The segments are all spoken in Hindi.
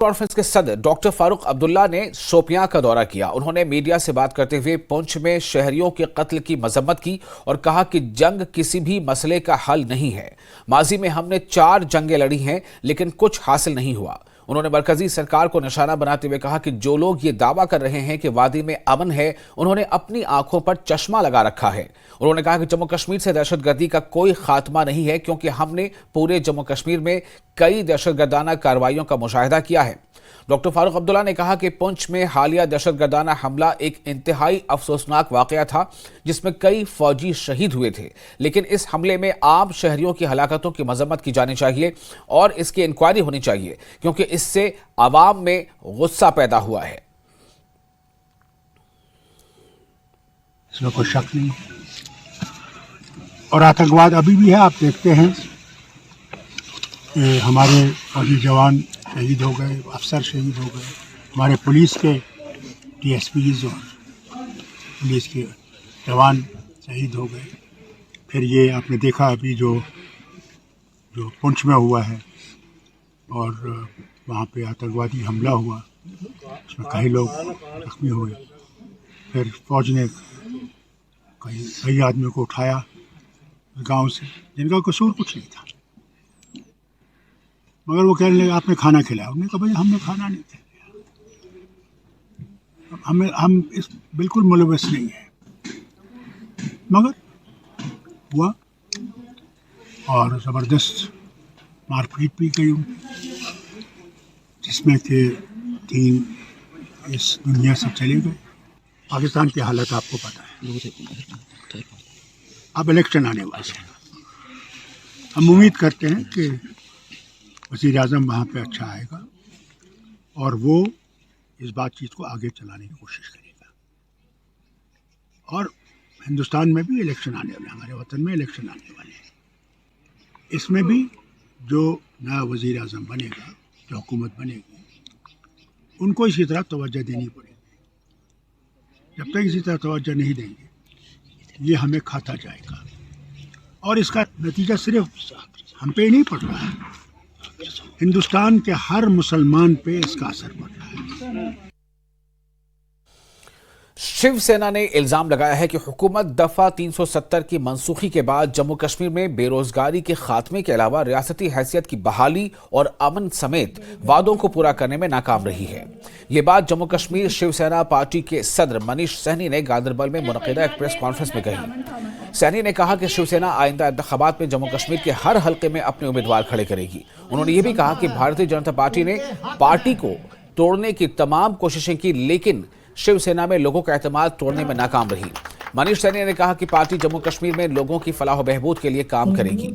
कॉन्फ्रेंस के सदर डॉक्टर फारूक अब्दुल्ला ने शोपियां का दौरा किया। उन्होंने मीडिया से बात करते हुए पुंछ में शहरियों के कत्ल की मजम्मत की और कहा कि जंग किसी भी मसले का हल नहीं है। माजी में हमने 4 जंगें लड़ी हैं लेकिन कुछ हासिल नहीं हुआ। उन्होंने मरकजी सरकार को निशाना बनाते हुए कहा कि जो लोग ये दावा कर रहे हैं कि वादी में अमन है, उन्होंने अपनी आंखों पर चश्मा लगा रखा है। उन्होंने कहा कि जम्मू कश्मीर से दहशतगर्दी का कोई खात्मा नहीं है क्योंकि हमने पूरे जम्मू कश्मीर में कई दहशतगर्दाना कार्रवाइयों का मुशाहिदा किया है। डॉक्टर फारूक अब्दुल्ला ने कहा कि पुंछ में हालिया दहशतगर्दाना हमला एक इंतहाई अफसोसनाक वाकया था जिसमें कई फौजी शहीद हुए थे, लेकिन इस हमले में आम शहरियों की हलाकतों की मजम्मत की जानी चाहिए और इसकी इंक्वायरी होनी चाहिए क्योंकि इससे आवाम में गुस्सा पैदा हुआ है। इसमें कोई शक नहीं और आतंकवाद अभी भी है। आप देखते हैं कि हमारे फौजी जवान शहीद हो गए, अफसर शहीद हो गए, हमारे पुलिस के DSPs और पुलिस के जवान शहीद हो गए। फिर ये आपने देखा अभी जो पुंछ में हुआ है और वहाँ पे आतंकवादी हमला हुआ, उसमें कई लोग जख्मी हुए। फिर फौज ने कई आदमियों को उठाया गांव से जिनका कसूर कुछ नहीं था, मगर वो कहने लगे आपने खाना खिलाया। उन्होंने कहा भाई हमने खाना नहीं खिलाया, हम इस बिल्कुल मुलविस नहीं है, मगर हुआ और ज़बरदस्त मारपीट भी गई उनकी, जिसमें के 3 इस दुनिया से चले गए। पाकिस्तान की हालत आपको पता है। अब इलेक्शन आने वाले हैं, हम उम्मीद करते हैं कि वज़ीर आज़म वहाँ पे अच्छा आएगा और वो इस बातचीत को आगे चलाने की कोशिश करेगा। और हिंदुस्तान में भी इलेक्शन आने वाले, हमारे वतन में इलेक्शन आने वाले हैं। इसमें भी जो नया वज़ीर आज़म बनेगा, जो हुकूमत बनेगी, उनको इसी तरह तवज्जो देनी पड़ेगी। जब तक इसी तरह तवज्जो नहीं देंगे ये हमें खाता जाएगा और इसका नतीजा सिर्फ हम पे ही नहीं पड़ रहा है, हिंदुस्तान के हर मुसलमान पे इसका असर पड़ रहा है। शिवसेना ने इल्जाम लगाया है कि हुकूमत दफा 370 की मनसूखी के बाद जम्मू कश्मीर में बेरोजगारी के खात्मे के अलावा रियासती हैसियत की बहाली और अमन समेत वादों को पूरा करने में नाकाम रही है। ये बात जम्मू कश्मीर शिवसेना पार्टी के सदर मनीष सहनी ने गांदरबल में मुनक़िदा एक प्रेस कॉन्फ्रेंस में कही। सहनी ने कहा कि शिवसेना आइंदा इंतखाबात में जम्मू कश्मीर के हर हल्के में अपने उम्मीदवार खड़े करेगी। उन्होंने ये भी कहा कि भारतीय जनता पार्टी ने पार्टी को तोड़ने की तमाम कोशिशें की, लेकिन शिवसेना में लोगों का एतमाद तोड़ने में नाकाम रही। मनीष सहनी ने कहा कि पार्टी जम्मू कश्मीर में लोगों की फलाह व बहबूद के लिए काम करेगी।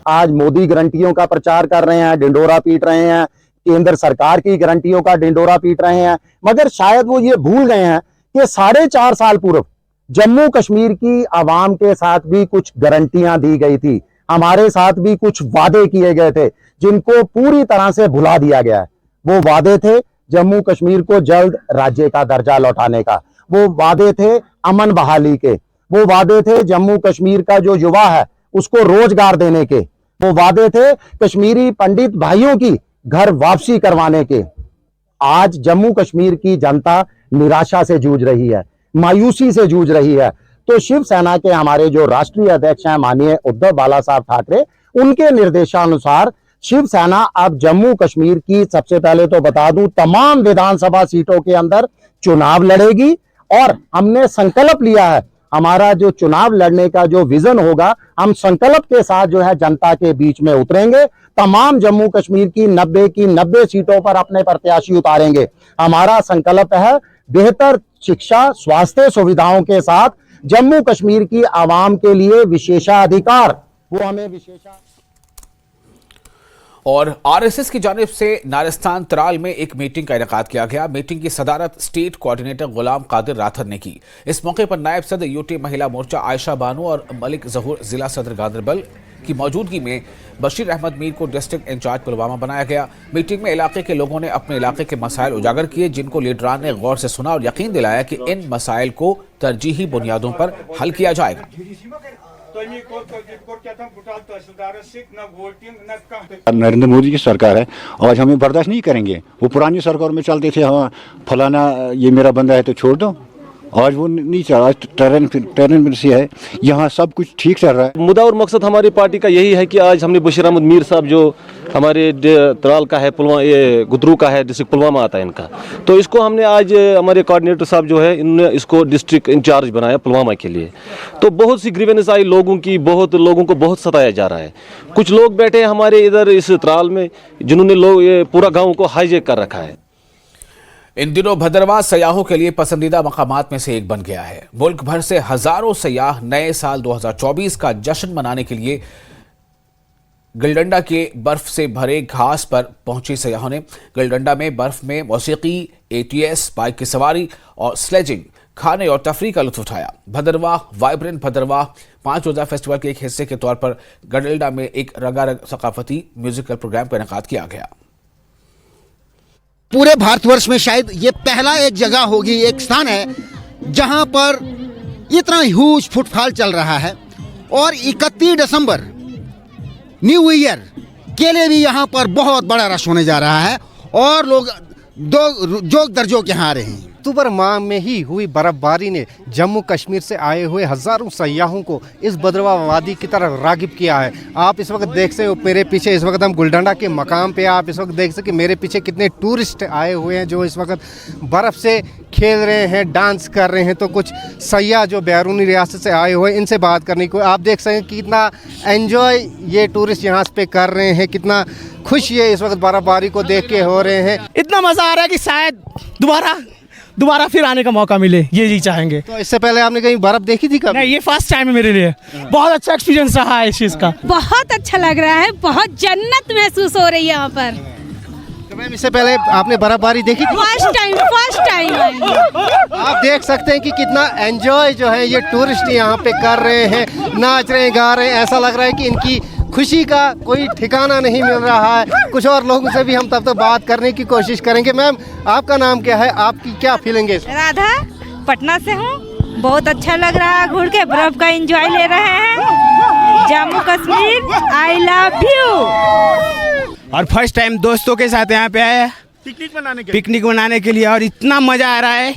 आज मोदी गारंटियों का प्रचार कर रहे हैं, डिंडोरा पीट रहे हैं, केंद्र सरकार की गारंटियों का डिंडोरा पीट रहे हैं, मगर शायद वो ये भूल गए हैं कि 4.5 साल पूर्व जम्मू कश्मीर की आवाम के साथ भी कुछ गारंटियां दी गई थी, हमारे साथ भी कुछ वादे किए गए थे जिनको पूरी तरह से भुला दिया गया है। वो वादे थे जम्मू कश्मीर को जल्द राज्य का दर्जा लौटाने का, वो वादे थे अमन बहाली के, वो वादे थे जम्मू कश्मीर का जो युवा है उसको रोजगार देने के, वो वादे थे कश्मीरी पंडित भाइयों की घर वापसी करवाने के। आज जम्मू कश्मीर की जनता निराशा से जूझ रही है, मायूसी से जूझ रही है। तो शिवसेना के हमारे जो राष्ट्रीय अध्यक्ष हैं माननीय उद्धव बाला साहब ठाकरे, उनके निर्देशानुसार शिवसेना अब जम्मू कश्मीर की, सबसे पहले तो बता दूं, तमाम विधानसभा सीटों के अंदर चुनाव लड़ेगी और हमने संकल्प लिया है, हमारा जो चुनाव लड़ने का जो विजन होगा, हम संकल्प के साथ जो है जनता के बीच में उतरेंगे, तमाम जम्मू कश्मीर की 90 की 90 सीटों पर अपने प्रत्याशी उतारेंगे। हमारा संकल्प है बेहतर शिक्षा, स्वास्थ्य सुविधाओं के साथ जम्मू कश्मीर की आवाम के लिए विशेषाधिकार, वो हमें विशेषा। और आरएसएस की जानिब से नारिस्तान तराल में एक मीटिंग का इनेकाद किया गया। मीटिंग की सदारत state coordinator Ghulam Qadir rather ने की। इस मौके पर नायब सदर यूटी महिला मोर्चा आयशा बानो और मलिक जहूर जिला सदर गांदरबल की मौजूदगी में बशीर अहमद मीर को डिस्ट्रिक्ट इंचार्ज पुलवामा बनाया गया। मीटिंग में इलाके के लोगों ने अपने इलाके के मसाइल उजागर किए, जिनको लीडरान ने गौर से सुना और यकीन दिलाया कि इन मसाइल को तरजीही बुनियादों पर हल किया जाएगा। नरेंद्र मोदी की सरकार है, आज हमें बर्दाश्त नहीं करेंगे। वो पुरानी सरकार में चलते थे, हाँ फलाना ये मेरा बंदा है तो छोड़ दो, आज वो नहीं चल रहा। आज ट्रेन है, यहाँ सब कुछ ठीक चल रहा है। मुद्दा और मकसद हमारी पार्टी का यही है कि आज हमने बशीर अहमद मीर साहब जो हमारे तराल का है, पुलवामा ये गुदरू का है, डिस्ट्रिक्ट पुलवामा आता है इनका, तो इसको हमने आज हमारे कोऑर्डिनेटर साहब जो है इन्होंने इसको डिस्ट्रिक्ट इंचार्ज बनाया पुलवामा के लिए। तो बहुत सी ग्रीवेंस आई लोगों की, बहुत लोगों को बहुत सताया जा रहा है। कुछ लोग बैठे हैं हमारे इधर इस तराल में जिन्होंने लोग ये पूरा गाँव को हाईजेक कर रखा है। इन दिनों भद्रवाह सयाहों के लिए पसंदीदा मकामात में से एक बन गया है। मुल्क भर से हजारों सयाह नए साल 2024 का जश्न मनाने के लिए गिलडंडा के बर्फ से भरे घास पर पहुंचे सयाहों ने गिलडंडा में बर्फ में मौसीकी, ATS, बाइक की सवारी और स्लेजिंग, खाने और तफरीह का लुत्फ उठाया। भद्रवाह वाइब्रेंट भद्रवाह 5 रोजा फेस्टिवल के एक हिस्से के तौर पर गिलडंडा में एक रंगारंग सकाफती म्यूजिकल प्रोग्राम का इनेकाद किया गया। पूरे भारतवर्ष में शायद ये पहला एक जगह होगी, एक स्थान है जहां पर इतना ह्यूज फुटफॉल चल रहा है। और 31 दिसंबर न्यू ईयर के लिए भी यहां पर बहुत बड़ा रश होने जा रहा है और लोग दो जोक दर्जोक यहाँ आ रहे हैं। अक्टूबर माह में ही हुई बर्फबारी ने जम्मू कश्मीर से आए हुए हज़ारों सयाहों को इस भद्रवाह वादी की तरफ रागिब किया है। आप इस वक्त देख सकते हो मेरे पीछे, इस वक्त हम गुलडंडा के मकाम पे, आप इस वक्त देख सकते मेरे पीछे कितने टूरिस्ट आए हुए हैं जो इस वक्त बर्फ़ से खेल रहे हैं, डांस कर रहे हैं। तो कुछ सयाह जो बैरूनी रियासत से आए हुए हैं इनसे बात करने को आप देख सकते हैं कितना एंजॉय ये टूरिस्ट यहाँ पे कर रहे हैं, कितना खुश ये इस वक्त बर्फबारी को देख के हो रहे हैं। इतना मज़ा आ रहा है कि शायद दोबारा फिर आने का मौका मिले, ये जी चाहेंगे। तो इससे पहले आपने कहीं बर्फ देखी थी कभी? नहीं, ये फर्स्ट टाइम है मेरे लिए। बहुत अच्छा एक्सपीरियंस रहा है इस चीज़ का। बहुत अच्छा लग रहा है, बहुत जन्नत महसूस हो रही है यहाँ पर। तो मैम इससे पहले आपने बर्फबारी देखी थी? First time. आप देख सकते हैं कि कितना एंजॉय जो है ये टूरिस्ट यहाँ पे कर रहे हैं, नाच रहे हैं, गा रहे हैं। ऐसा लग रहा है कि इनकी खुशी का कोई ठिकाना नहीं मिल रहा है। कुछ और लोगों से भी हम तब तक बात करने की कोशिश करेंगे। मैम आपका नाम क्या है, आपकी क्या फीलिंग है? राधा, पटना से हूँ। बहुत अच्छा लग रहा है, घूर के बर्फ का एंजॉय ले रहे हैं। Jammu Kashmir, I love you. और फर्स्ट टाइम दोस्तों के साथ यहाँ पे आए पिकनिक मनाने के लिए और इतना मज़ा आ रहा है।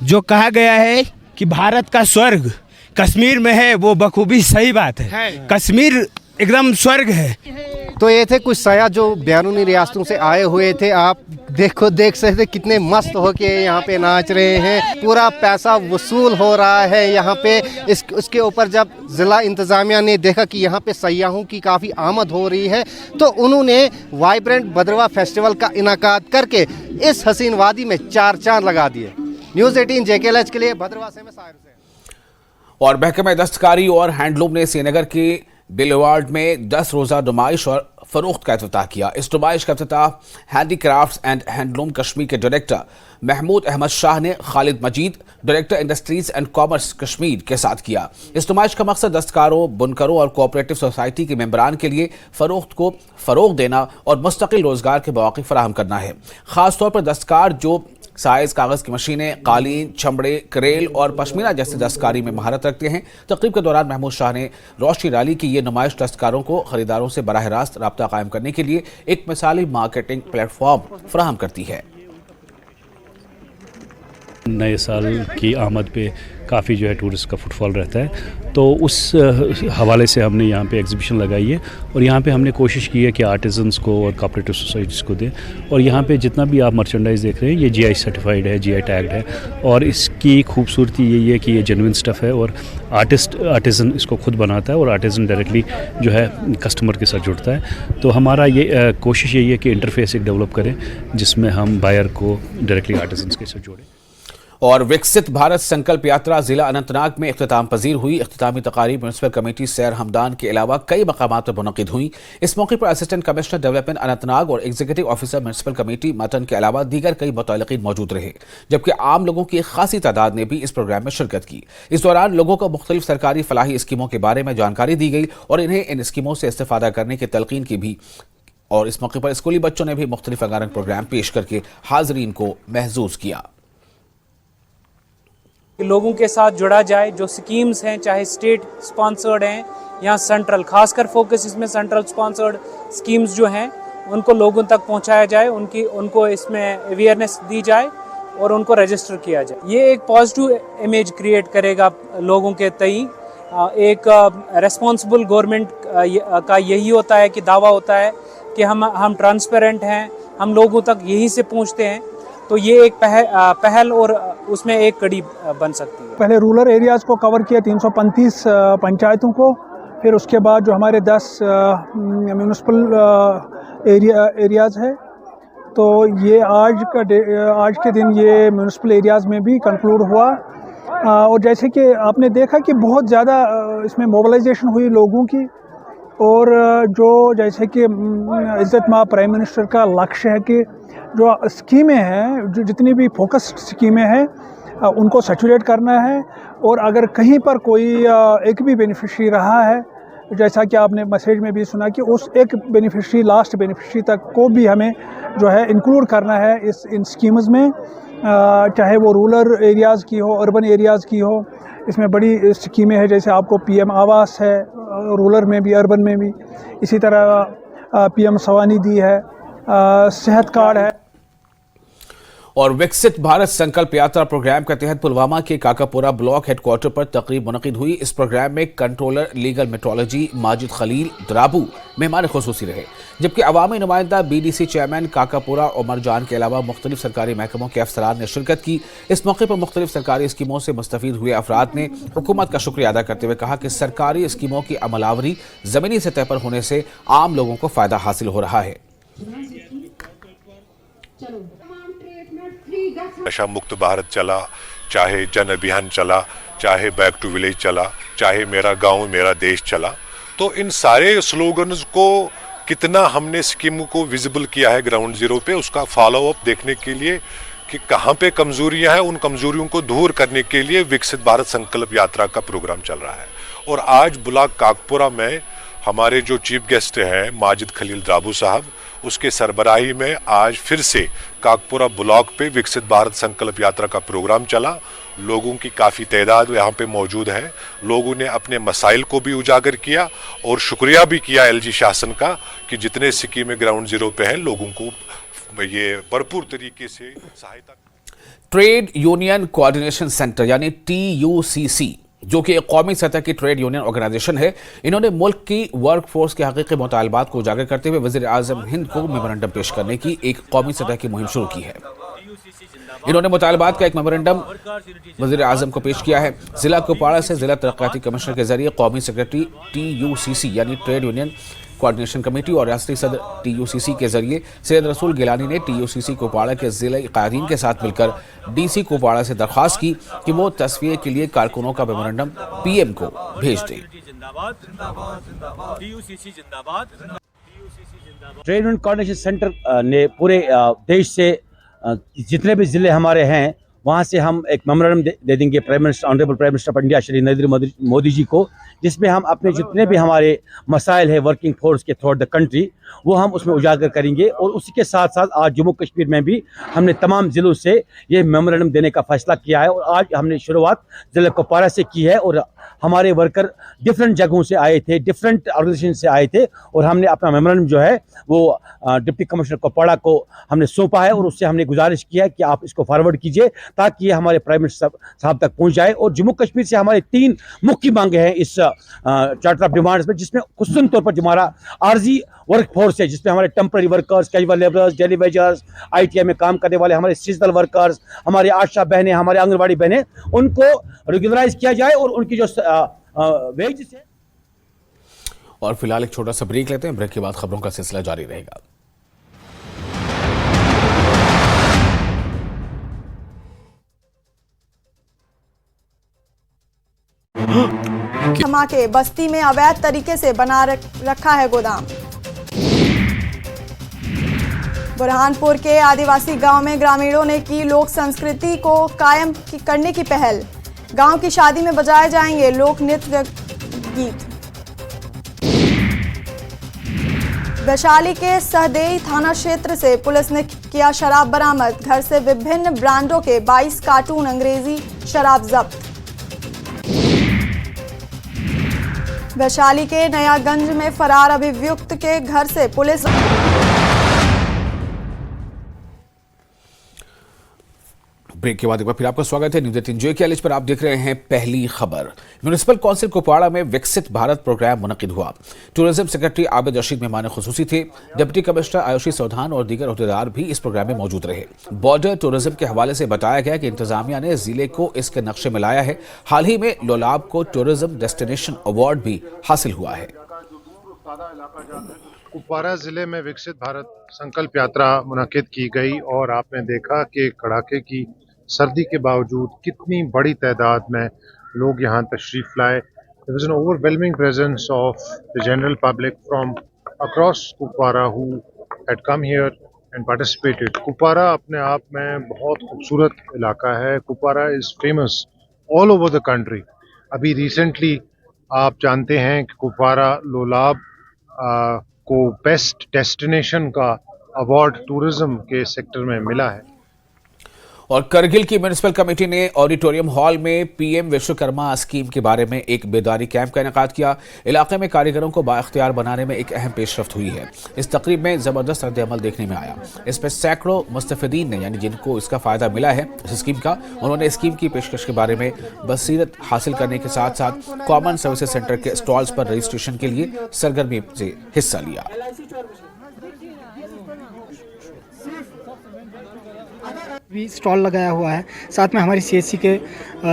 जो कहा गया है कि भारत का स्वर्ग कश्मीर में है, वो बखूबी सही बात है। कश्मीर एकदम स्वर्ग है। तो ये थे कुछ सयाह जो बैरूनी रियासतों से आए हुए थे। आप देख सकते कितने मस्त होके यहाँ पे नाच रहे हैं। पूरा पैसा वसूल हो रहा है यहाँ पे। उसके ऊपर जब ज़िला इंतज़ामिया ने देखा कि यहाँ पे सयाहों की काफ़ी आमद हो रही है तो उन्होंने वाइब्रेंट भद्रवाह फेस्टिवल का इनाकाद करके इस हसीन वादी में 4 चांद लगा दिए। न्यूज़ 18 JKLH के लिए भद्रवाह से मैं साहिर हुसैन। और महकमा दस्तकारी और हैंडलूम ने श्रीनगर के बिलवार्ड में 10 रोजा नुमाइश और फरोख्त का इफ्तिताह किया। इस नुमाइश का इफ्तिताह हैंडीक्राफ्ट्स एंड हैंडलूम कश्मीर के डायरेक्टर महमूद अहमद शाह ने Khalid Majeed, director industries and commerce Kashmir के साथ किया। इस नुमाइश का मकसद दस्तकारों, बुनकरों और कोऑपरेटिव सोसाइटी के मेंबरान के लिए फरोख्त को फ़रोग देना और मुस्तकिल रोजगार के मौके फराहम करना है। खासतौर पर दस्तकार जो साइज, कागज़ की मशीनें, कालीन, चमड़े, करेल और पश्मीना जैसे दस्तकारी में महारत रखते हैं। तकरीब के दौरान महमूद शाह ने रोशनी डाली कि ये नुमाइश दस्तकारों को खरीदारों से बराह रास्त राब्ता कायम करने के लिए एक मिसाली मार्केटिंग प्लेटफॉर्म फराहम करती है। नए साल की आमद पे काफ़ी जो है टूरिस्ट का फुटफॉल रहता है, तो उस हवाले से हमने यहाँ पे एग्जीबिशन लगाई है और यहाँ पे हमने कोशिश की है कि आर्टिजन्स को और कोऑपरेटिव सोसाइटीज़ को दें। और यहाँ पे जितना भी आप मर्चेंडाइज देख रहे हैं ये GI सर्टिफाइड है, GI टैग्ड है और इसकी खूबसूरती यही है कि ये जेन्युइन स्टफ़ है और आर्टिज़न इसको खुद बनाता है और आर्टिज़न डायरेक्टली जो है कस्टमर के साथ जुड़ता है। तो हमारा ये कोशिश यही है कि इंटरफेस एक डेवलप करें जिसमें हम बायर को डायरेक्टली आर्टिजन्स के साथ जोड़ें। और विकसित भारत संकल्प यात्रा जिला अनंतनाग में इख्तिताम पजीर हुई। इख्तितामी तकारीब म्यूनसिपल कमेटी सैर हमदान के अलावा कई मकामात पर मुनक़िद हुई। इस मौके पर असिस्टेंट कमिश्नर डेवलपमेंट अनंतनाग और executive officer municipal committee mutton के अलावा दीगर कई मुतल्लिक़ीन मौजूद रहे, जबकि आम लोगों की एक खासी तादाद ने भी इस प्रोग्राम में शिरकत की। इस दौरान लोगों को मुख्तलिफ सरकारी फलाही स्कीमों के बारे में जानकारी दी गई और इन्हें इन स्कीमों से इस्तेफादा करने की तलकीन की भी। और इस मौके पर स्कूली बच्चों ने भी मुख्तलिफ रंगारंग प्रोग्राम पेश करके हाज़रीन को महजूज किया। कि लोगों के साथ जुड़ा जाए। जो स्कीम्स हैं चाहे स्टेट स्पॉन्सर्ड हैं या सेंट्रल, खासकर फोकस इसमें सेंट्रल स्पॉन्सर्ड स्कीम्स जो हैं उनको लोगों तक पहुंचाया जाए, उनको इसमें अवेयरनेस दी जाए और उनको रजिस्टर किया जाए। ये एक पॉजिटिव इमेज क्रिएट करेगा लोगों के तई। एक रेस्पॉन्सिबल गवर्नमेंट का यही होता है कि दावा होता है कि हम ट्रांसपेरेंट हैं, हम लोगों तक यही से पहुंचते हैं। तो ये एक पहल और उसमें एक कड़ी बन सकती है। पहले रूरल एरियाज़ को कवर किया 335 पंचायतों को, फिर उसके बाद जो हमारे 10 म्यूनिसिपल एरियाज़ है, तो ये आज के दिन ये म्यूनिसिपल एरियाज़ में भी कंक्लूड हुआ। और जैसे कि आपने देखा कि बहुत ज़्यादा इसमें मोबिलाइजेशन हुई लोगों की, और जो जैसे कि इज़्ज़त माँ प्राइम मिनिस्टर का लक्ष्य है कि जो स्कीमें हैं, जो जितनी भी फोकस्ड स्कीमें हैं उनको सैचुरेट करना है। और अगर कहीं पर कोई एक भी बेनिफिशरी रहा है, जैसा कि आपने मैसेज में भी सुना कि उस एक बेनिफिशरी लास्ट बेनिफिशरी तक को भी हमें जो है इंक्लूड करना है इन स्कीम्स में, चाहे वो रूरल एरियाज़ की हो, अर्बन एरियाज़ की हो। इसमें बड़ी स्कीमें हैं, जैसे आपको PM आवास है रूरल में भी, अर्बन में भी, इसी तरह PM स्वनिधि है, सेहत कार्ड है। और विकसित भारत संकल्प यात्रा प्रोग्राम के तहत पुलवामा के काकापुरा ब्लॉक हेडक्वार्टर पर तकरीब मुनक़िद हुई। इस प्रोग्राम में controller legal metrology Majid Khalil Drabu मेहमान खुसूसी रहे, जबकि अवामी नुमाइंदा BDC चेयरमैन काकापुरा उमर जान के अलावा मुख्तलिफ सरकारी महकमों के अफसरान ने शिरकत की। इस मौके पर मुख्तलिफ सरकारी स्कीमों से मुस्तफीद हुए अफराद ने हुकूमत का शुक्रिया अदा करते हुए कहा कि सरकारी स्कीमों की अमलावरी ज़मीनी सतह पर होने से आम लोगों को फ़ायदा हासिल हो रहा है। नशा मुक्त भारत चला, चाहे जन अभियान चला, चाहे बैक टू विलेज चला, चाहे मेरा गांव मेरा देश चला, तो इन सारे स्लोगन्स को कितना हमने स्कीम को विजिबल किया है ग्राउंड जीरो पे, उसका फॉलो अप देखने के लिए कि कहाँ पे कमजोरियां हैं, उन कमजोरियों को दूर करने के लिए विकसित भारत संकल्प यात्रा का प्रोग्राम चल रहा है। और आज ब्लॉक काकपुरा में हमारे जो चीफ गेस्ट हैं माजिद खलील द्राबू साहब, उसके सरबराही में आज फिर से काकपुरा ब्लॉक पे विकसित भारत संकल्प यात्रा का प्रोग्राम चला। लोगों की काफ़ी तादाद यहाँ पे मौजूद है। लोगों ने अपने मसाइल को भी उजागर किया और शुक्रिया भी किया LG शासन का कि जितने स्कीमें ग्राउंड जीरो पे हैं लोगों को ये भरपूर तरीके से सहायता। ट्रेड यूनियन कोऑर्डिनेशन सेंटर यानी TUCC, जो कि एक कौमी सतह की ट्रेड यूनियन ऑर्गेनाइजेशन है, इन्होंने मुल्क की वर्क फोर्स के हकीकी मुतालबात को उजागर करते हुए वज़ीर आज़म हिंद को मेमोरेंडम पेश करने की एक कौमी सतह की मुहिम शुरू की है। इन्होंने मुतालबात का एक मेमोरेंडम वज़ीर आज़म को पेश किया है। जिला कुपवाड़ा से जिला तरक्याती कमिश्नर के जरिए कौमी सेक्रेटरी TUCC यानी ट्रेड यूनियन कोऑर्डिनेशन कमेटी और रियासती सदर TUCC के जरिए सैयद रसूल गिलानी ने TUCC कुपवाड़ा के जिला कायदीन के साथ मिलकर DC कुपवाड़ा से दरख्वास्त की कि वो तस्वीर के लिए कारकुनों का मेमोरेंडम PM को भेज दें। ट्रेड यूनियन कोऑर्डिनेशन सेंटर ने पूरे देश से जितने भी ज़िले हमारे हैं वहाँ से हम एक मेमोरेंडम दे देंगे prime minister, honourable prime minister of India Shri Narendra Modi ji को, जिसमें हम अपने जितने भी हमारे मसाइल है वर्किंग फोर्स के थ्रू द कंट्री वो हम उसमें उजागर करेंगे। और उसी के साथ साथ आज जम्मू कश्मीर में भी हमने तमाम ज़िलों से ये मेमोरेंडम देने का फैसला किया है और आज हमने शुरुआत ज़िला कुपवाड़ा से की है। और हमारे वर्कर डिफरेंट जगहों से आए थे, डिफरेंट ऑर्गेनाइजेशन से आए थे और हमने अपना मेमोरेंडम जो है वो डिप्टी कमिश्नर कुपवाड़ा को हमने सौंपा है और उससे हमने गुजारिश किया है कि आप इसको फॉरवर्ड कीजिए ताकि ये हमारे प्राइम मिनिस्टर साहब तक पहुंच जाए। और जम्मू कश्मीर से हमारे 3 मुख्य मांगे हैं इस चार्टर ऑफ डिमांड्स में, जिसमें खुसूसन तौर पर जो हमारा आर्जी वर्क फोर्स है, जिसमें हमारे temporary workers, casual labourers, daily wagers, ITI में काम करने वाले हमारे सीजनल वर्कर्स, हमारे आशा बहनें, हमारे आंगनबाड़ी बहनें, उनको रेगुलराइज किया जाए और उनकी जो वेजेस है। और फिलहाल एक छोटा सा ब्रेक लेते हैं, ब्रेक के बाद खबरों का सिलसिला जारी रहेगा। धमाके, बस्ती में अवैध तरीके से बना रखा है गोदाम। बुरहानपुर के आदिवासी गांव में ग्रामीणों ने की लोक संस्कृति को कायम करने की पहल। गांव की शादी में बजाए जाएंगे लोक नृत्य गीत। वैशाली के सहदेई थाना क्षेत्र से पुलिस ने किया शराब बरामद। घर से विभिन्न ब्रांडों के 22 कार्टून अंग्रेजी शराब जब्त। वैशाली के नयागंज में फरार अभियुक्त के घर से पुलिस ब्रेक के बाद एक बार फिर आपका स्वागत है न्यूज़ 18 जो के एलएच पर। आप देख रहे हैं पहली खबर। म्यूनिसिपल काउंसिल कुपवाड़ा में विकसित भारत प्रोग्राम मुनक्किद हुआ। टूरिज्म सेक्रेटरी आबिद रशीद मेहमान खुसूसी थे। डिप्टी कमिश्नर आयुषी सौधान और दीगर अहदेदार भी इस प्रोग्राम में मौजूद रहे। बॉर्डर टूरिज्म के हवाले से बताया गया कि इंतजामिया ने जिले को इसके नक्शे में लाया है। हाल ही में लोलाब को टूरिज्म डेस्टिनेशन अवार्ड भी हासिल हुआ है। कुपवाड़ा जिले में विकसित भारत संकल्प यात्रा मुनक्किद की गई और आपने देखा कि कड़ाके की सर्दी के बावजूद कितनी बड़ी तादाद में लोग यहाँ तशरीफ लाए। There was an overwhelming presence of the general public from across Kupwara who had come here and participated. Kupwara अपने आप में बहुत खूबसूरत इलाका है। Kupwara is famous all over the country. अभी recently आप जानते हैं कि कुपवाड़ा लोलाब को बेस्ट डेस्टिनेशन का अवार्ड टूरिज्म के सेक्टर में मिला है। और करगिल की म्युनिसिपल कमेटी ने ऑडिटोरियम हॉल में पीएम विश्वकर्मा स्कीम के बारे में एक बेदारी कैंप का इनेकाद किया। इलाके में कारीगरों को बाइख्तियार बनाने में एक अहम पेशरफ्त हुई है। इस तकरीब में जबरदस्त रद्द-ए-अमल देखने में आया। इसमें सैकड़ों मुस्तफिदीन ने यानी जिनको इसका फायदा मिला है इस स्कीम का, उन्होंने स्कीम की पेशकश के बारे में बसीरत हासिल करने के साथ साथ कॉमन सर्विसेज सेंटर के स्टॉल्स पर रजिस्ट्रेशन के लिए सरगर्मी से हिस्सा लिया। भी स्टॉल लगाया हुआ है, साथ में हमारी सीएससी के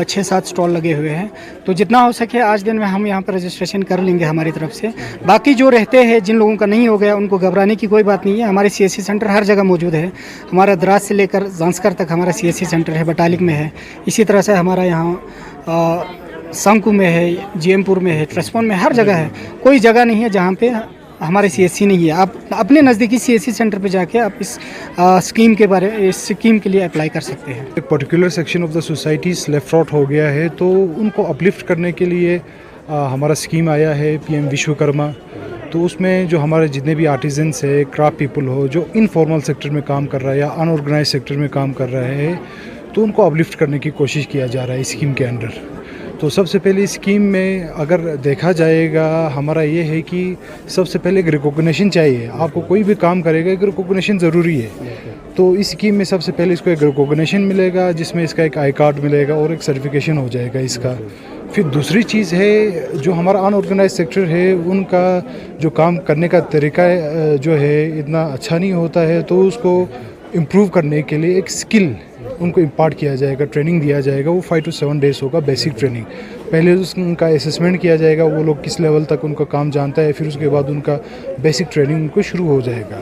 6-7 स्टॉल लगे हुए हैं। तो जितना हो सके आज दिन में हम यहाँ पर रजिस्ट्रेशन कर लेंगे हमारी तरफ से। बाकी जो रहते हैं, जिन लोगों का नहीं हो गया, उनको घबराने की कोई बात नहीं है। हमारे सीएससी सेंटर हर जगह मौजूद है। हमारा द्रास से लेकर जांस्कर तक हमारा सीएससी सेंटर है, बटालिक में है। इसी तरह से हमारा यहाँ संकू में है, जीएमपुर में है, ट्रस्पोन में, हर जगह है। कोई जगह नहीं है जहाँ पे हमारे सीएससी नहीं है। आप अपने नज़दीकी सीएससी सेंटर पे जाके आप इस स्कीम के बारे में, इस स्कीम के लिए अप्लाई कर सकते हैं। एक particular section of the societies left out हो गया है, तो उनको अपलिफ्ट करने के लिए हमारा स्कीम आया है पीएम विश्वकर्मा। तो उसमें जो हमारे जितने भी आर्टिजन्स है, क्राफ्ट पीपल हो, जो इनफॉर्मल सेक्टर में काम कर रहा है या अनऑर्गेनाइज सेक्टर में काम कर रहे हैं, तो उनको अपलिफ्ट करने की कोशिश किया जा रहा है इस स्कीम के अंडर। तो सबसे पहले स्कीम में अगर देखा जाएगा, हमारा ये है कि सबसे पहले एक रिकॉग्निशन चाहिए। आपको कोई भी काम करेगा एक रिकॉग्निशन ज़रूरी है। तो इस स्कीम में सबसे पहले इसको एक रिकॉग्निशन मिलेगा, जिसमें इसका एक आई कार्ड मिलेगा और एक सर्टिफिकेशन हो जाएगा इसका। फिर दूसरी चीज़ है, जो हमारा अनऑर्गेनाइज सेक्टर है, उनका जो काम करने का तरीका जो है इतना अच्छा नहीं होता है, तो उसको इम्प्रूव करने के लिए एक स्किल उनको इम्पार्ट किया जाएगा, ट्रेनिंग दिया जाएगा। वो 5 to 7 डेज़ होगा बेसिक ट्रेनिंग। पहले उनका असेसमेंट किया जाएगा, वो लोग किस लेवल तक उनका काम जानता है, फिर उसके बाद उनका बेसिक ट्रेनिंग उनको शुरू हो जाएगा।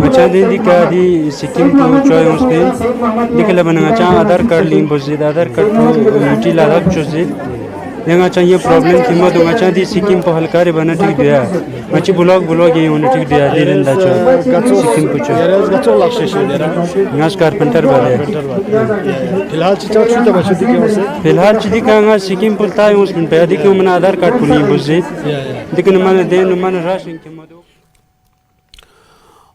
अच्छा दीदी का दी सिक्किम को चॉय उसके निकले बना चाह आधार कार्ड लिंक बस आधार कार्ड टी लादा चोसे लेगा चाहिए प्रॉब्लम की मत होगा चाह दी सिक्किम को हलकारे बना ठीक दिया मची ब्लॉग ये होने ठीक दिया दिलन दा चो सिक्किम को चो गचो लक्ष्य ngaस कारपेंटर वाले फिलहाल चिता छुटा बचती के वसे फिलहाल चिदी का सिक्किम पुलता है उसमें पे अधिक मन आधार कार्ड को नहीं बुझे लेकिन मन देन मन राशन के मदो।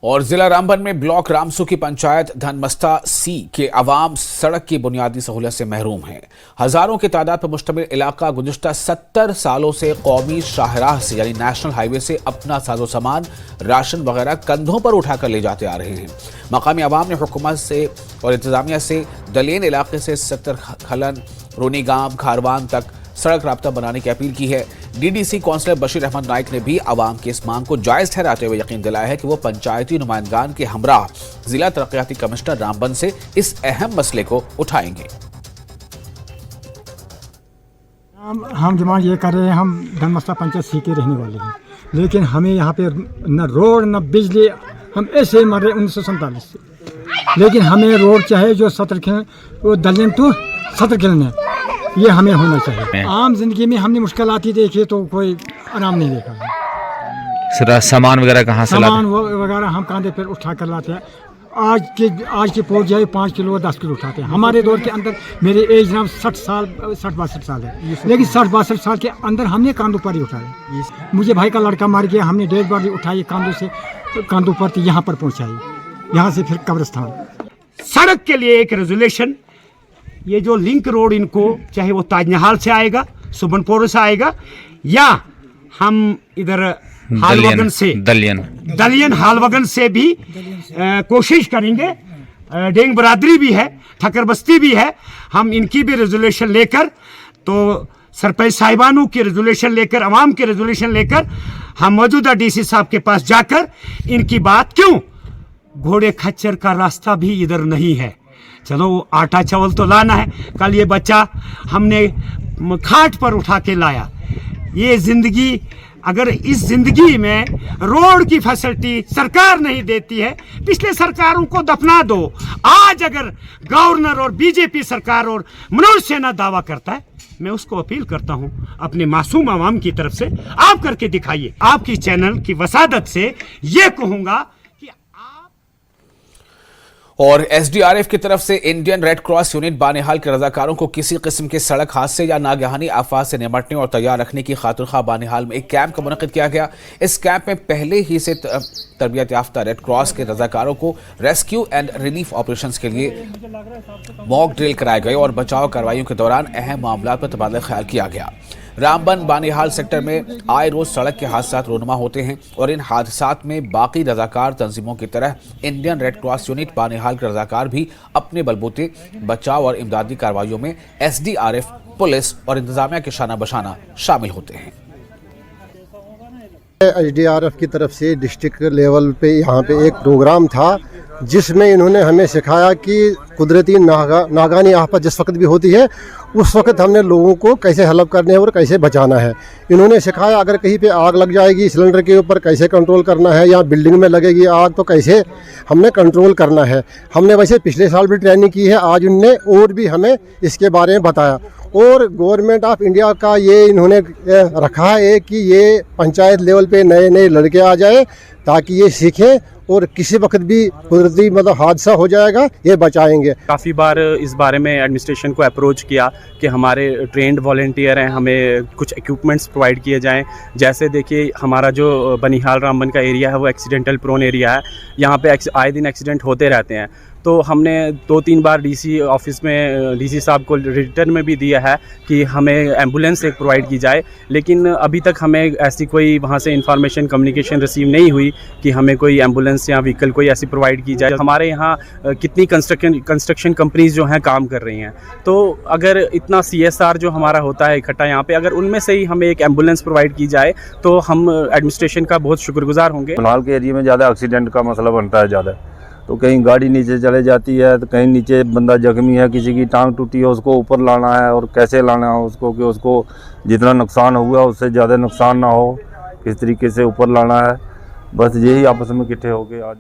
और जिला रामबन में ब्लॉक रामसू की पंचायत धनमस्ता सी के अवाम सड़क की बुनियादी सहूलत से महरूम हैं। हजारों की तादाद पर मुश्तमिल इलाका गुज़िश्ता 70 सालों से कौमी शाहराह से यानी नेशनल हाईवे से अपना साजो सामान, राशन वगैरह कंधों पर उठाकर ले जाते आ रहे हैं। मकामी अवाम ने हुकूमत से और इंतजामिया से दलेन इलाके से 70 खलन, रोनी गांव, खारवान तक सड़क राब्ता बनाने की अपील की है। डीडीसी काउंसलर बशीर अहमद नाइक ने भी आवाम की इस मांग को जायज़ ठहराते हुए यकीन दिलाया है कि वो पंचायती नुमाइंदगान के हमराह जिला तरक्याती कमिश्नर रामबन से इस अहम मसले को उठाएंगे। हम डिमांड ये कर रहे हैं, हम धनमस्ता पंचायत सी के रहने वाले हैं, लेकिन हमें यहाँ पे न रोड न बिजली, हम ऐसे मर रहे 1947 से। लेकिन हमें रोड चाहे जो 70 किलोमीटर, वो दलेन टू 70 किलोमीटर, ये हमें होना चाहिए। आम जिंदगी में हमने मुश्किलात ही देखी तो कोई आराम नहीं देखा। सामान वगैरह कहाँ से सामान वगैरह हम कांधे पर उठा कर लाते हैं। आज के पहुँच जाए 5 किलो 10 किलो उठाते हैं। हमारे दौर के अंदर मेरे एज नाम 60-62 साल है, लेकिन 60-62 साल के अंदर हमने कांधों पर ही उठाया। मुझे भाई का लड़का मार गया, हमने 1.5 बार उठाए कांधों से। कांदूपति यहाँ पर पहुँचाई, यहाँ से फिर कब्रिस्तान। सड़क के लिए एक रेजुलेशन, ये जो लिंक रोड इनको चाहे वो ताजमहल से आएगा, सुबनपुर से आएगा, या हम इधर हालवगन से दलियन हालवगन से भी कोशिश करेंगे। डेंग बरादरी भी है, ठक्कर बस्ती भी है, हम इनकी भी रेजुलेशन लेकर, तो सरपंच साहिबानों की रेजुलेशन लेकर, अवाम की रेजुलेशन लेकर हम मौजूदा डीसी साहब के पास जाकर इनकी बात, क्यों घोड़े खच्चर का रास्ता भी इधर नहीं है, चलो आटा चावल तो लाना है। कल ये बच्चा हमने खाट पर उठा के लाया। ये जिंदगी, अगर इस जिंदगी में रोड की फैसिलिटी सरकार नहीं देती है, पिछले सरकारों को दफना दो। आज अगर गवर्नर और बीजेपी सरकार और मनोज सिन्हा दावा करता है, मैं उसको अपील करता हूं अपने मासूम आवाम की तरफ से, आप करके दिखाइए। आपकी चैनल की वसादत से ये कहूंगा। और एसडीआरएफ की तरफ से Indian red cross unit Banihal के रजाकारों को किसी किस्म के सड़क हादसे या नागहानी आफात से निपटने और तैयार रखने की खातिर खा बानिहाल में एक कैंप का मुनक़िद किया गया। इस कैंप में पहले ही से तरबियत याफ्ता रेड क्रॉस के रजाकारों को रेस्क्यू एंड रिलीफ ऑपरेशंस के लिए मॉक ड्रिल कराए गए और बचाव कार्रवाइयों के दौरान अहम मामलों पर तबादला ख्याल किया गया। रामबन बानिहाल सेक्टर में आए रोज सड़क के हादसात रोनुमा होते हैं और इन हादसात में बाकी रजाकार तंजीमों की तरह Indian red cross unit Banihal के रजाकार भी अपने बलबूते बचाव और इमदादी कार्रवाइयों में एसडीआरएफ, पुलिस और इंतजामिया के शाना बशाना शामिल होते हैं। एसडीआरएफ की तरफ से डिस्ट्रिक्ट लेवल पे यहाँ पे एक प्रोग्राम था जिसमें इन्होंने हमें सिखाया कि कुदरती नागानी आफत जिस वक्त भी होती है उस वक्त हमने लोगों को कैसे हेल्प करने है और कैसे बचाना है। इन्होंने सिखाया अगर कहीं पे आग लग जाएगी सिलेंडर के ऊपर कैसे कंट्रोल करना है, या बिल्डिंग में लगेगी आग तो कैसे हमने कंट्रोल करना है। हमने वैसे पिछले साल भी ट्रेनिंग की है, आज उनने और भी हमें इसके बारे में बताया। और गवर्नमेंट ऑफ इंडिया का ये इन्होंने रखा है कि ये पंचायत लेवल पे नए नए लड़के आ जाए ताकि ये सीखें और किसी वक्त भी कुदरती मतलब हादसा हो जाएगा ये बचाएंगे। काफ़ी बार इस बारे में एडमिनिस्ट्रेशन को अप्रोच किया कि हमारे ट्रेंड वॉलंटियर हैं, हमें कुछ इक्विपमेंट्स प्रोवाइड किए जाएं। जैसे देखिए हमारा जो बनिहाल रामबन का एरिया है वो एक्सीडेंटल प्रोन एरिया है, यहाँ पे आए दिन एक्सीडेंट होते रहते हैं। तो हमने 2-3 बार डीसी ऑफिस में डीसी साहब को रिटर्न में भी दिया है कि हमें एम्बुलेंस एक प्रोवाइड की जाए, लेकिन अभी तक हमें ऐसी कोई वहाँ से इंफॉर्मेशन कम्युनिकेशन रिसीव नहीं हुई कि हमें कोई एम्बुलेंस या व्हीकल कोई ऐसी प्रोवाइड की जाए। हमारे यहाँ कितनी कंस्ट्रक्शन कंपनीज जो हैं काम कर रही हैं, तो अगर इतना CSR जो हमारा होता है इकट्ठा यहाँ पे, अगर उनमें से ही हमें एक एम्बुलेंस प्रोवाइड की जाए तो हम एडमिनिस्ट्रेशन का बहुत शुक्रगुजार होंगे। बनिहाल के एरिया में ज़्यादा एक्सीडेंट का मसला बनता है ज़्यादा, तो कहीं गाड़ी नीचे चले जाती है तो कहीं नीचे बंदा जख्मी है, किसी की टांग टूटी है, उसको ऊपर लाना है और कैसे लाना है उसको कि उसको जितना नुकसान हुआ उससे ज़्यादा नुकसान ना हो, किस तरीके से ऊपर लाना है। बस यही आपस में इकट्ठे हो गए। आज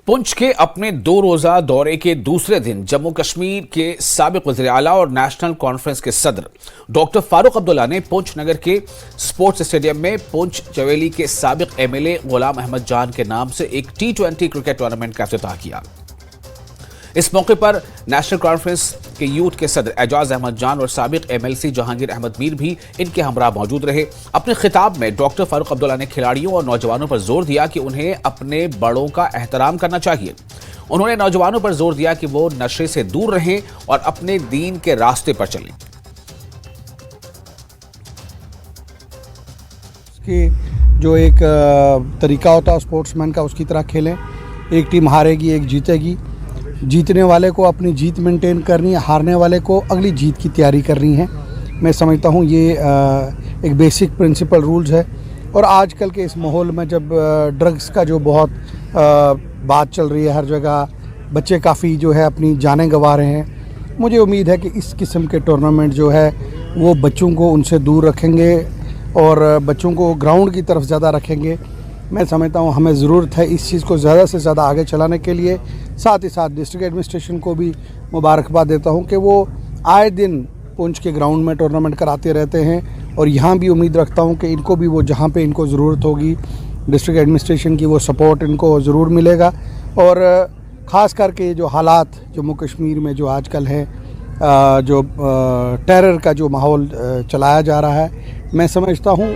पुंछ के अपने 2 रोजा दौरे के दूसरे दिन जम्मू कश्मीर के साबिक वज़ीर आला और नेशनल कॉन्फ्रेंस के सदर डॉक्टर फारूक अब्दुल्ला ने पुंछ नगर के स्पोर्ट्स स्टेडियम में पुंछ चवेली के साबिक MLA गुलाम अहमद जान के नाम से एक T20 क्रिकेट टूर्नामेंट का इफ्तिताह किया। इस मौके पर नेशनल कॉन्फ्रेंस के यूथ के सदर एजाज अहमद जान और साबिक MLC जहांगीर अहमद मीर भी इनके हमरा मौजूद रहे। अपने खिताब में डॉक्टर फारूक अब्दुल्ला ने खिलाड़ियों और नौजवानों पर जोर दिया कि उन्हें अपने बड़ों का एहतराम करना चाहिए। उन्होंने नौजवानों पर जोर दिया कि वो नशे से दूर रहें और अपने दीन के रास्ते पर चलें। कि जो एक तरीका होता है स्पोर्ट्समैन का उसकी तरह खेलें। एक टीम हारेगी, एक जीतेगी। जीतने वाले को अपनी जीत मेंटेन करनी है, हारने वाले को अगली जीत की तैयारी करनी है। मैं समझता हूँ ये एक बेसिक प्रिंसिपल रूल्स है। और आजकल के इस माहौल में जब ड्रग्स का जो बहुत बात चल रही है हर जगह, बच्चे काफ़ी जो है अपनी जानें गंवा रहे हैं। मुझे उम्मीद है कि इस किस्म के टूर्नामेंट जो है वो बच्चों को उनसे दूर रखेंगे और बच्चों को ग्राउंड की तरफ ज़्यादा रखेंगे। मैं समझता हूँ हमें ज़रूरत है इस चीज़ को ज़्यादा से ज़्यादा आगे चलाने के लिए। साथ ही साथ डिस्ट्रिक्ट एडमिनिस्ट्रेशन को भी मुबारकबाद देता हूँ कि वो आए दिन पुंछ के ग्राउंड में टूर्नामेंट कराते रहते हैं और यहाँ भी उम्मीद रखता हूँ कि इनको भी वो जहाँ पे इनको ज़रूरत होगी डिस्ट्रिक्ट एडमिनिस्ट्रेशन की वो सपोर्ट इनको ज़रूर मिलेगा। और ख़ास करके जो हालात जम्मू कश्मीर में जो आजकल है, जो टेरर का जो माहौल चलाया जा रहा है, मैं समझता हूँ